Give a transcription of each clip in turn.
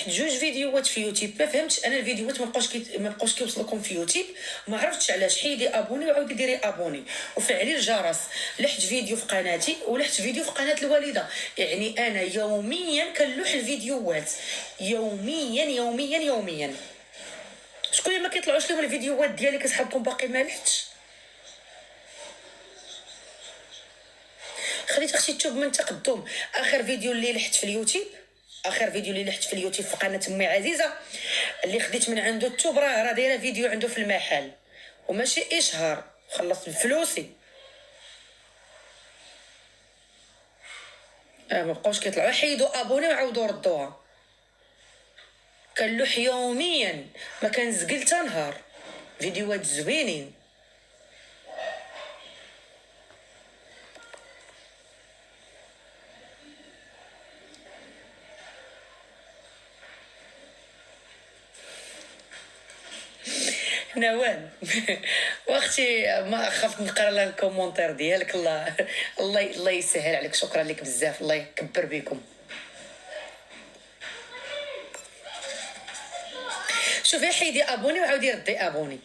لحت جوج فيديوهات في يوتيوب، ما فهمتش انا الفيديوهات ما بقاوش كيوصلكم في يوتيوب، ما عرفتش علاش. حيدي ابوني وعاودي ديري ابوني وفعلي الجرس. لحت فيديو في قناتي ولحت فيديو في قناه الوالده، يعني انا يوميا كنلوح الفيديوهات، يوميا يوميا يوميا. شكون اللي ما كيطلعوش لهم الفيديوهات ديالي كتحبكم باقي ما لحتش؟ خليت اختي تشوف من تقدم. اخر فيديو اللي لحت في اليوتيوب، اخر فيديو اللي لحت في اليوتيوب في قناه امي عزيزه اللي خديت من عنده التوب، راه دايره فيديو عنده في المحل وماشي اشهار، خلصت بفلوسي. ما بقاوش كيطلعوا، حيدوا ابوني وعاودوا ردوها. كنلوح يوميا، ما كنزقل حتى نهار، فيديوهات زوينين. نوال واختي ما خفت نقرا لها الكومونتير ديالك. الله يسهل عليك، شكرا لك بزاف، الله يكبر بكم. شوفي حيدي ابوني وعاودي ردي ابوني.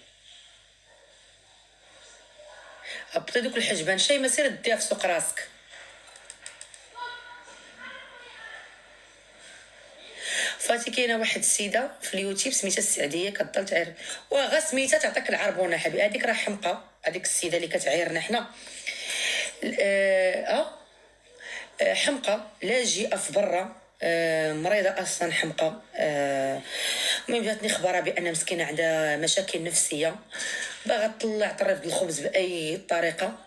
هبطي دوك الحجبان شي ما سير ديها في سوق راسك. فاتي كاينه واحد السيده في اليوتيوب سميتها السعديه كتضل تعير، وغا سميتها تعطيك العربونه حبيبي، هذيك راه حمقى، هذيك السيده اللي كتعايرنا حنا حمقى لاجئه في برا، مريضه اصلا حمقى. المهم جاتني خبرها بان مسكينه عندها مشاكل نفسيه، باغا تطلع طريف الخبز باي طريقه،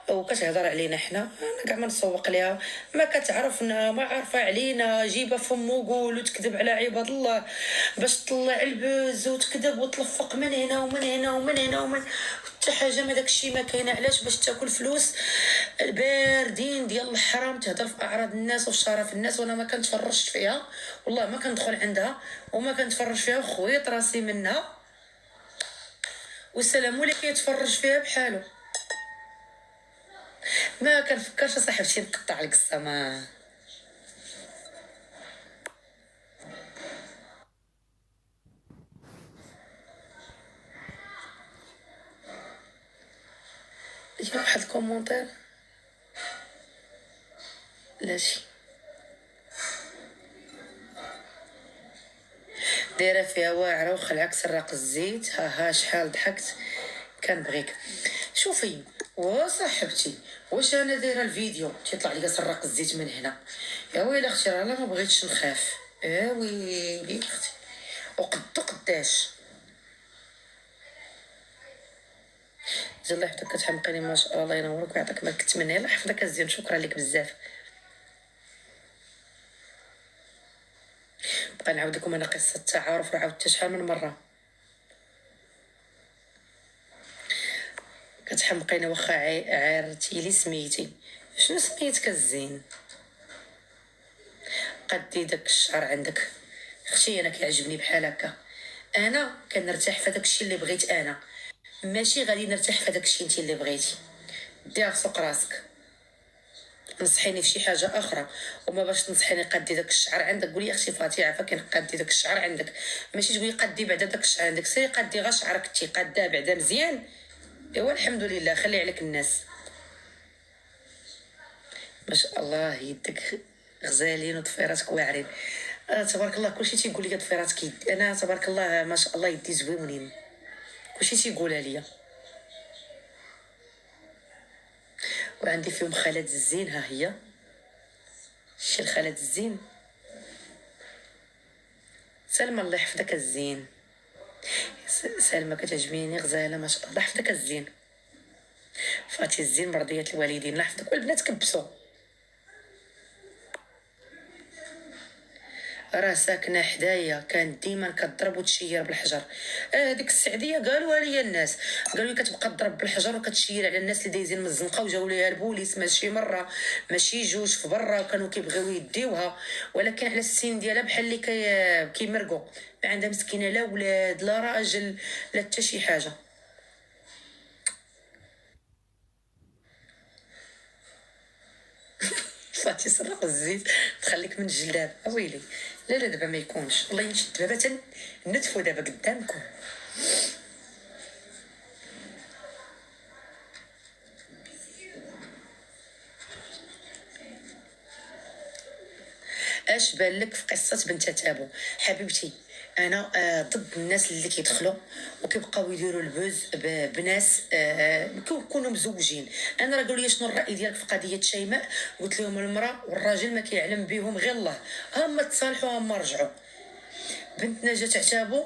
وكتهضر علينا حنا. انا كاع ما نسوق ليها، ما كتعرفنا، ما عارفه علينا، جيبه فمو وقول وتكذب على عباد الله باش تطلع البوز وتكذب وتلفق من هنا ومن هنا ومن هنا ومن حتى حاجه. ما داكشي ما كاينه، علاش؟ باش تاكل فلوس الباردين ديال الحرام، تهضر في اعراض الناس وفي شرف الناس. وانا ما كنتفرجش فيها والله، ما كندخل عندها وما كنتفرج فيها، وخويط راسي منها والسلام اللي كيتفرج فيها بحالو. ما كنفكرش صاحبتي نقطع لك السما. يجي واحد الكومونتير لاشي دايره فيها واعره وخلعك سراق الزيت، ها شحال ضحكت كنبغيك. شوفي وصاحبتي، واش انا دايره الفيديو تيطلع لي سراق الزيت من هنا؟ يا ويلي اختي راه ما بغيتش نخاف، يا ويلي اختي وقدو قداش. الله يحفظك كتحمقيني ما شاء الله، الله ينورك ويعطيك ما كتمنى. الله يحفظك الزين، شكرا لك بزاف. بقى نعاود لكم انا قصه التعارف، وعاودتها شحال من مره. كتحمقيني واخا عارتي لي سميتي. شنو سميتك الزين؟ قدي داك الشعر عندك اختي، انا كيعجبني بحال هكا. انا كنرتاح في داك الشيء اللي بغيت انا، ماشي غادي نرتاح في داك الشيء انت اللي بغيتي. ديها في سوق راسك. نصحيني في شي حاجه اخرى، وما باش تنصحيني قدي داك الشعر عندك. قولي اختي فاتي عافاك كنقدي داك الشعر عندك، ماشي تقولي قدي بعدا داك الشعر عندك. سيري قدي غا شعرك انت قداه بعدا مزيان. ايوا الحمد لله، خلي عليك الناس. ما شاء الله يدك غزالين وضفيراتك واعرين. تبارك الله، كلشي تيقول لي ضفيراتك انا تبارك الله ما شاء الله يدي زويونين، كلشي تيقولها ليا. وعندي فيهم خالد الزين، ها هي شي الخالد الزين. سلمى الله يحفظك الزين، سلمى كتعجبيني غزاله ما شاء الله، الله يحفظك الزين. فاتي الزين مرضية الوالدين، الله يحفظك. والبنات كبسوا، راه ساكنه حدايا، كانت ديما كضرب وتشير بالحجر. ديك السعديه قالوها لي الناس، قالوا لي كتبقى تضرب بالحجر وكتشير على الناس اللي دايزين من الزنقه، وجاو ليها البوليس ماشي مره ماشي جوج في برا، وكانوا كيبغيو يديوها، ولكن على السن ديالها بحال اللي كيمرقوا، ما عندها مسكينه لا ولاد لا راجل لا حتى شي حاجه. فاتي سرق الزيت تخليك من الجلاب، اويلي لا لا دابا ما يكونش، والله نشد دابا تنتفو دابا قدامكم. اش بان لك في قصه بنت تابو حبيبتي؟ انا ضد الناس اللي كيدخلوا وكيبقاو يديروا البوز بناس كيكونوا مزوجين. انا راه قالوا لي شنو الراي ديالك في قضيه شيماء، قلت لهم المراه والراجل ما كيعلم بهم غير الله، هما تصالحوا هما رجعوا. بنت نجاة عتابو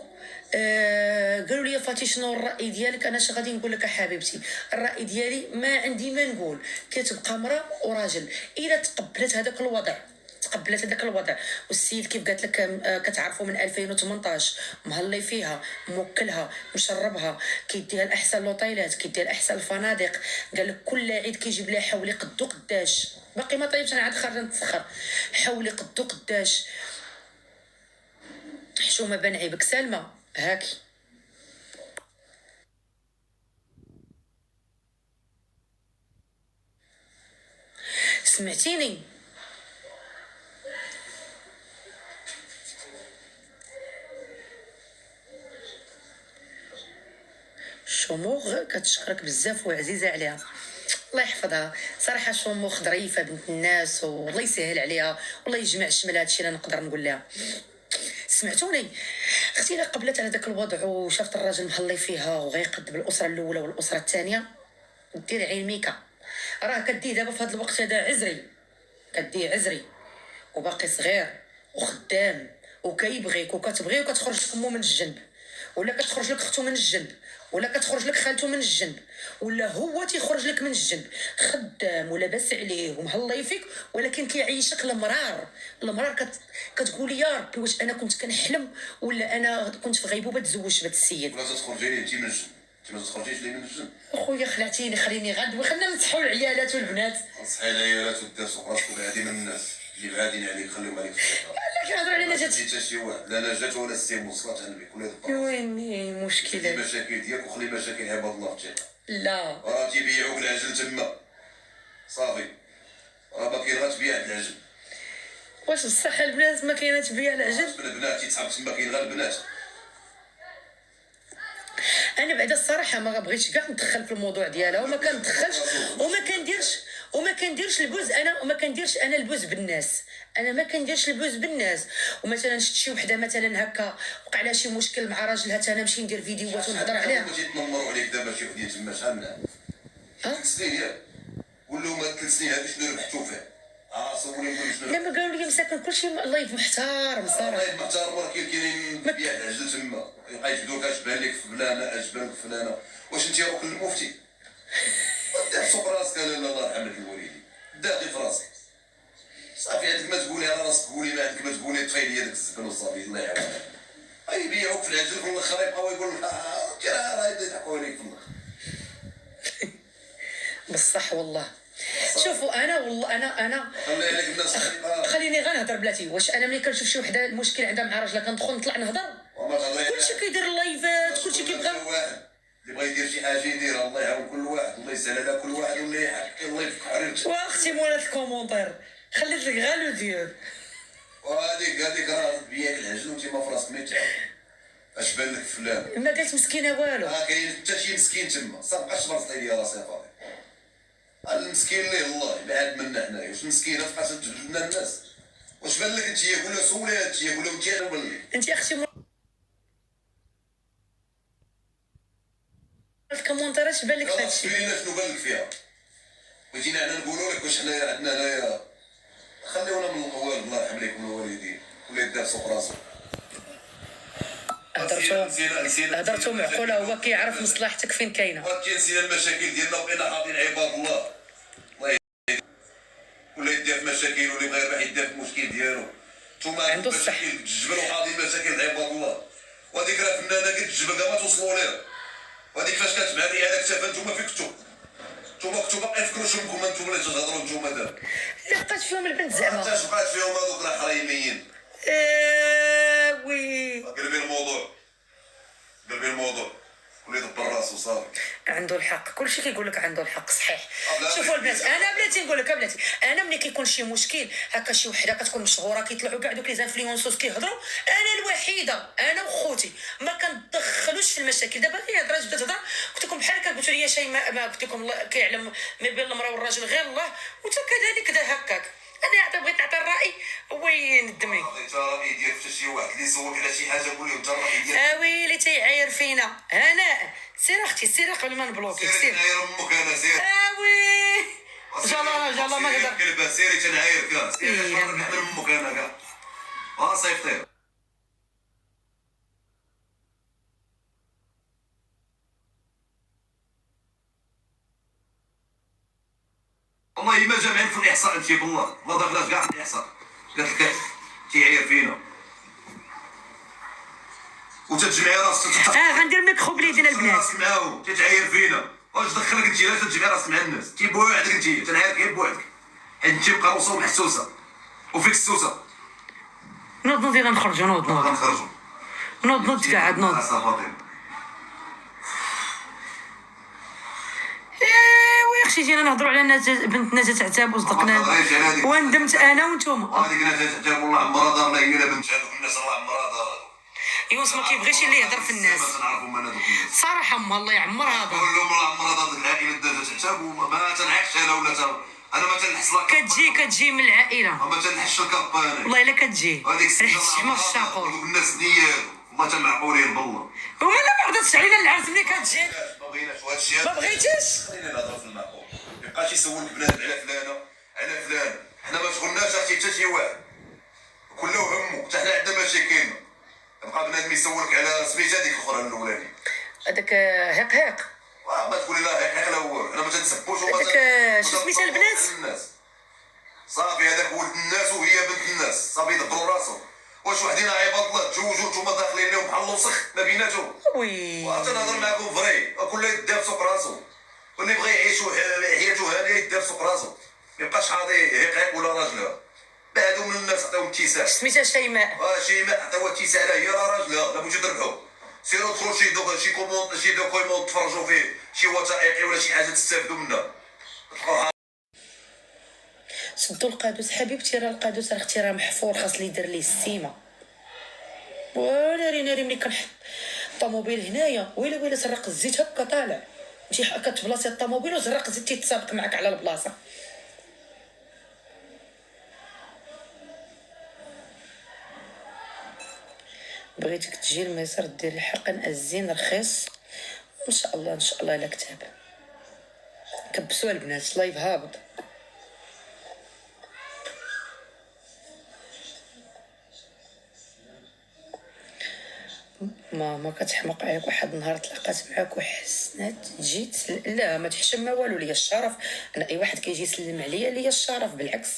قالوا لي فاتي شنو الراي ديالك؟ انا اش غادي نقول لك حبيبتي؟ الراي ديالي ما عندي ما نقول، كتبقى مراه وراجل الا تقبلت هذاك الوضع، تقبلت هذاك الوضع. والسيد كيف قالت لك كتعرفوا من 2018 مهلي فيها، موكلها، مشربها، كيديها لاحسن لوطيلات، كيديها لاحسن الفنادق. قال لك كل عيد كيجيب لها حولي قدو قداش، باقي ما طيبش انا عاد خارجه نتسخر، حولي قدو قداش. حشومه بان عيبك سلمى هاكي. سمعتيني؟ شموغ كتشكرك بزاف وعزيزه عليها، الله يحفظها. صراحه شموغ ظريفه بنت الناس والله يسهل عليها، والله يجمع الشمل. هادشي اللي نقدر نقول لها. سمعتوني؟ اختي الا قبلت على داك الوضع وشافت الراجل مهلي فيها وغيقد بالاسره الاولى والاسره الثانيه، دير عين ميكا. راه كديه دابا في هذا الوقت هذا عزري، كديه عزري وباقي صغير وخدام وكيبغيك وكتبغيه، وكتخرج لك امو من الجنب، ولا كتخرج لك اختو من الجنب، ولا كتخرج لك خالته من الجنب، ولا هو تيخرج لك من الجنب، خدام ولاباس عليه ومهلي فيك، ولكن كيعيشك المرار. المرار كتقول يا ربي واش انا كنت كنحلم ولا انا كنت في غيبوبه تزوجت بهذا السيد. ولا تخرجي لي انت من الجنب، انت ما تخرجيش لي من الجنب. اخويا خلعتيني، خليني غدوي، خلينا نصحوا العيالات والبنات. نصحي العيالات ودار سوق راسك وبعدي من الناس اللي بعادين عليك، خليهم عليك في الطريق. لا كنهضروا على نجاة. حتى شي واحد لا نجاة ولا السيم وصلت عندك ولا دبر. ويني مشكله؟ المشاكل ديالك وخلي مشاكل عباد الله في الثقه. لا راه تيبيعوك العجل تما صافي، راه باقي غير تبيع العجل. واش بصح البنات ما كاينه تبيع العجل؟ البنات تيتحب تما، كاين غير البنات. انا بعدا الصراحه ما بغيتش كاع ندخل في الموضوع ديالها، وما كندخلش وما كنديرش البوز انا، وما كنديرش انا البوز بالناس، انا ما كنديرش البوز بالناس. ومثلا شفت شي وحده مثلا هكا وقع لها شي مشكل مع راجلها، انا نمشي ندير فيديوهات ونهضر عليها. تيتنمروا عليك دابا شي وحدين تما شحال من عام؟ 3 سنين ياك، ولاو ما 3 سنين هذه شنو ربحتو فيه؟ صوري شنو. لما قالوا لي مساكن كلشي لايف محترم صراحه. لايف محترم، راه كاينين بيع العجل تما، يبقى يجبدوك اشبه لك فلانه، اشبه لك فلانه. واش انت روك المفتي؟ ودي سوق راسك. لا الله يرحم لك الوالدين، داخل في راسك صافي. عندك ما تقولي على راسك قولي، ما عندك ما تقولي طفيلي هذاك الزبل وصافي. الله يعاونك. يبيعوك في العجل في الاخر يبقاو يقول لك راه يضحكوا عليك في الاخر. بصح والله شوفوا انا والله انا خلي عليك الناس. خليني غير نهضر بلاتي. واش انا ملي كنشوف شي وحده المشكل عندها مع راجلها كندخل نطلع نهضر؟ كلشي كيدير اللايفات، كلشي كيبغى. اللي بغى يدير شي حاجه يديرها، الله يعاون كل واحد، الله يسهل على كل واحد، واللي يحق الله يفك حريرته. واختي مولات الكومونتير خليت لك غير لو ديو. وهذيك راه بيع العجل وانت ما في راسك ما تعرف اش بان لك فلان. ما قالت مسكينه والو. كاين حتى شي مسكين تما صافي. برص لي راسي فاضي. المسكين ليه الله يبعد منا حنايا. واش مسكينه تبقى تجبد لنا الناس؟ واش بان لك انت؟ يقولوا سولي انت، يقولوا انت. انا نولي انت اختي الكومونتير اش بان لك في هادشي؟ شنو بان لك فيها؟ وجينا حنا نقولوا لك واش حنايا عندنا هنايا. خليونا من القوال، الله يرحم لكم الوالدين، ولا يدار سوق راسو. هضرتو معقوله، هو كيعرف مصلحتك فين كاينه. نسينا المشاكل ديالنا وبقينا حاضرين عباد الله. ولا يدير في مشاكل، واللي بغى يروح يدير في المشكل ديالو. نتوما عنده الصح. الجبل وحاضرين مشاكل عباد الله. وهذيك راه فنانه قد الجبل كاع ما توصلوا ليها. وهذيك فاش كتبع لي على كتافها نتوما فين كنتو؟ نتوما كنتو باقي يفكروا شنكم انتوما اللي تهضروا نتوما دابا. اللي بقات فيهم البنت زعما. حتى بقات فيهم هذوك راه حريميين. وي قلبي الموضوع، قلبي الموضوع، ولي دبر راسو صافي. عنده الحق، كلشي كيقول لك عنده الحق صحيح. لا، شوفوا البنات، انا بلاتي نقول لك بلاتي، انا ملي كيكون شي مشكل هكا شي وحده كتكون مشهوره كيطلعوا كاع دوك لي زانفلونسوس كيهضروا، انا الوحيده انا وخوتي ما كندخلوش في المشاكل. دابا غير هضره جبت تهضر قلت لكم بحال هكا قلت لي شيماء ما قلت لكم الله كيعلم ما بين المراه والراجل غير الله، وانت كذلك دا هكاك. انا بغيت نعطي الراي هو يندم لي. عطيت راي ديالك حتى شي واحد اللي يسولك على شي حاجه قول له انت الراي ديالك. ويلي تيعاير فينا هناء. سير اختي سير قبل ما نبلوكيك سير سير. تنعاير امك انا سير. وي جالا ما قدر كلبه سيري تنعايرك سيري شهر نحمل امك انا كاع صيفطي. والله ما جامعين في الاحصاء انت بالله ما دخلات كاع في الاحصاء. قالت لك تيعاير فينا وتتجمعي راسك. غندير ميكرو بليدنا البنات. راسك معاهم تتعاير فينا واش دخلك انت لا تتجمعي راسك مع الناس تي بوحدك انت تنعايرك غير بوحدك حيت انت مقروصه ومحسوسه وفيك السوسه. نوض يلا نخرجوا نوض نخرجوا نوض تقعد نوض. وي اختي جينا نهضروا على الناس بنت نجاة عتاب وصدقنا وندمت انا وانتوما. هذيك نجاة عتاب والله عمرها دار لا هي لا بنت هذوك الناس الله عمرها دار. يونس ما كيبغيش اللي يهضر في الناس صراحه ما الله يعمرها دار. كل يوم عمرها دار ديك العائله نجاة عتاب وما تنعكش انا ولا انا ما تنحس لك. كتجي من العائله ما تنحش لك انا والله الا كتجي هذيك ريحه الشحمه في الشاقور. الناس ديالو والله تمعقولين بالله. وما لا ما غداش علينا العرس ملي كتجي ما بغيناش وهذا الشيء ما بغيتيش. خلينا نهضروا في المعقول ما يبقاش يسولك بنادم على فلانه على فلان. حنا ما شغلناش اختي حتى شي واحد كله همه حتى حنا عندنا مشاكلنا. يبقى بنادم يسولك على سميتها ديك الاخرى الاولاني هذاك هيق ما تقولي لا هيك لا هو انا ما تنسبوش هذاك شو سميتها البنات صافي هذاك ولد الناس وهي بنت الناس صافي يدبروا راسهم. واش وحدين عباد الله تزوجوا نتوما داخلين لهم بحال الوسخ ما بيناتهم. وي تنهضر معكم فري كل يدير في سوق راسو واللي يبغي يعيش حياته هانيه يدير في سوق راسو ما يبقاش حاضي هيك ولا راجلها. بعدو من الناس عطاو اتساع سميتها شيماء. شيماء عطاوها اتساع هي لا راجلها لا بغيتو تربحوا سيروا دخلوا شي كوموند شي دوكيمون تفرجوا فيه شي وثائقي ولا شي حاجه تستافدوا منها. سدوا القادوس حبيبتي راه القادوس راه اختي راه محفور خاص لي يدير ليه السيمه. وناري ملي كنحط الطوموبيل هنايا ويلا زرق الزيت هكا طالع انتي كتبلاصي الطوموبيل وزرق الزيت تيتسابق معاك على البلاصه. بغيتك تجي الميسر دير الحقن الزين رخيص ان شاء الله لا كتاب كبسوا البنات لايف هابط. ماما كتحمق عليك واحد النهار تلاقات معاك وحسنات جيت لا ما تحشم ما والو ليا الشرف. انا اي واحد كيجي يسلم عليا ليا الشرف بالعكس